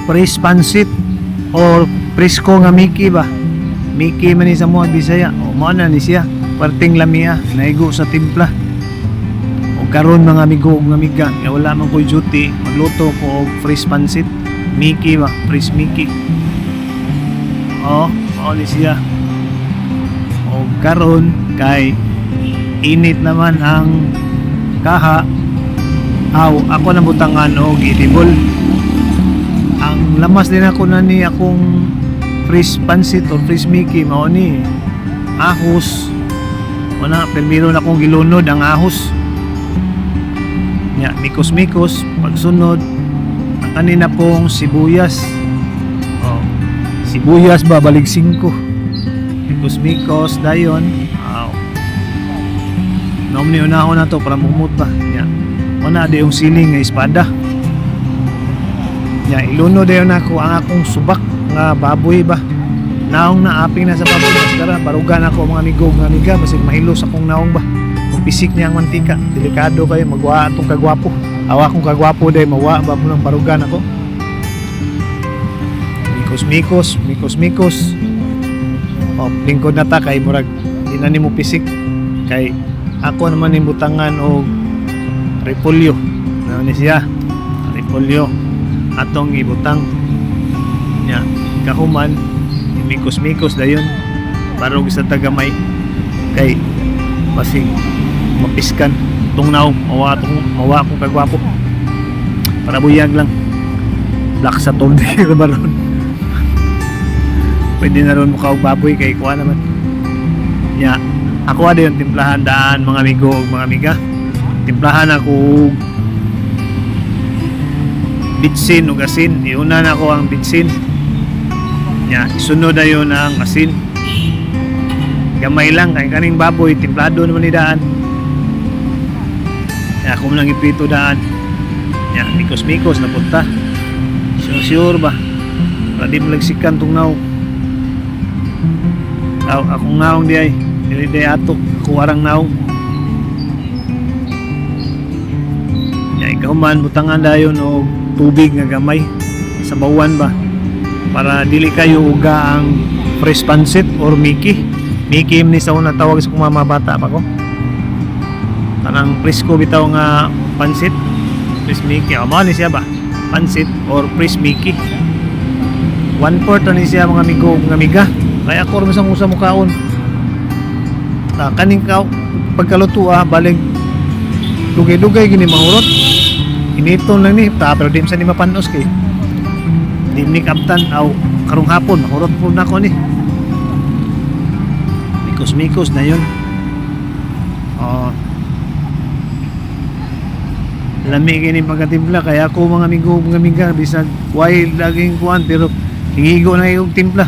fresh pansit or presko nga Mickey ba. Mickey man ni sa mga Bisaya. O mo na ni siya. Parting lamia, naigo sa timpla. O karon mga amigo ug amiga, kaya wala man ko'y duty, magluto ko og fresh pansit. Mickey ba, fresh Mickey. O, mao ni siya. O karon kay init naman ang kaha. Ako na butangan og edible. Ang lamas din ako na ni akong fresh pansit o fresh Mickey mao ni ahos. Wala, pero na akong gilunod ang ahos. Nya, mikos-mikos, pagsunod ang kanina pong sibuyas. Oh, sibuyas ba balik 5. Mikos-mikos dayon. Naumni unahon na to para mumut ba. Nya, wala di yung siling nga espada. Nya, ilunod dayon ako ang akong subak nga baboy ba. Naong na aping na sa baboy tara barugan ako mga amigo mga amiga basig mahilos akong naong ba kung pisik niya ang mantika delikado kayo magwa atong kagwapo awa akong kagwapo day mawa ba mo ng barugan ako mikos o lingkod na ta kay murag di na nimo pisik kay ako naman ni butangan og repolyo na ni siya repolyo atong ibutang nya kahuman mikos-mikos dayon para og sa tagamay kay basig mapiskan tong naong mawa akong kagwapo para buyag lang black sa tolde ka ba ron pwede na ron mukha og baboy kay kuha naman ya ako ada yung timplahan daan mga amigo ug mga amiga timplahan ako og bitsin ug asin iuna na ako ang bitsin nya isunod na yun ang asin gamay lang kay kaning baboy timplado naman ni daan kaya ako mo lang iprito daan nya mikos-mikos na punta sure ba para di malagsikan tong naong akong naong di ay dili ato ako arang naong nya ikaw man butangan dayon og tubig nga gamay sa bawan ba para dili kayo uga ang fresh pansit or Mickey ni sa una tawag sa mga bata pa ko kanang presko bitaw nga pansit fresh Mickey o ni siya ba pansit or fresh Mickey 1/4 ni siya mga amigo mga amiga kaya ako rin sa musa mukaon kaning pagkaluto balig dugay-dugay gini mahurot initon lang ni pero dim sa ni mapanos kay dimnik abtan aw karong hapon makurot po na ko ni mikos na yun lami kini pagkatimpla kaya ako mga amigo mga amiga bisag why laging kuan pero hingigo na yung timpla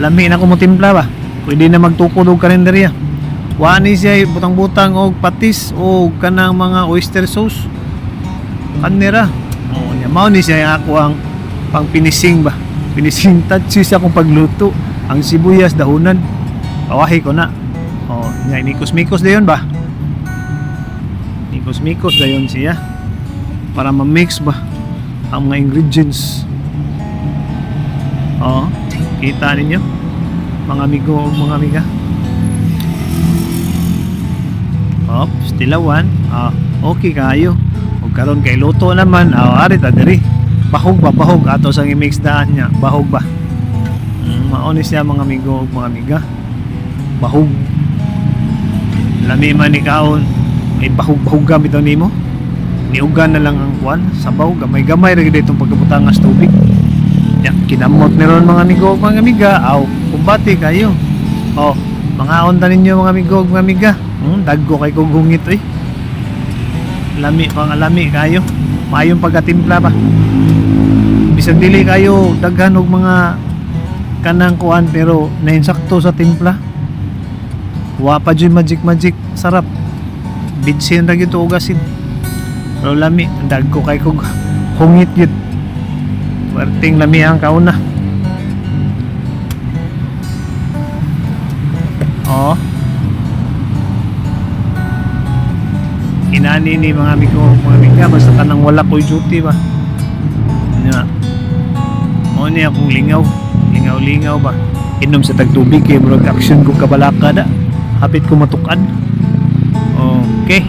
lami na ko mo timpla ba pwede na magtukod og kalendarya wani siya butang-butang og patis o kanang mga oyster sauce kanera mao ni siya ako ang pang pinising ba pinising touch sa akong pagluto ang sibuyas dahunan pawahi ko na nya mikos-mikos dayon ba mikos-mikos dayon siya para ma-mix ba ang mga ingredients kita ninyo mga amigo o mga amiga stilawan okay kayo ug karon kay luto naman ari ta diri bahog ato sang i-mix daan niya bahog ba mao ni siya mga amigo ug mga amiga bahog lami man ni kaon ay bahog gamit nimo niugan na lang ang kuan sabaw gamay ra gid itong pagkabutangas tubig ya kinamot ni ron mga amigo ug mga amiga kumbati kayo mga onta ninyo mga amigo ug mga amiga daggo kay kog hungit lami kayo mayong pagkatimpla ba bisag dili kayo daghan og mga kanang kuan pero nainsakto sa timpla wa pa jud magic sarap bitsin ra gyud og asin pero lami dagko kay kog hungit gyud perting lami ang kauna inani ni mga amigo mga amiga basta kanang wala ko'y duty ba nya niya akong lingaw. Lingaw ba? Inom sa tagtubig kay murag action ko kabalaka da. Hapit ko matukan. Okay.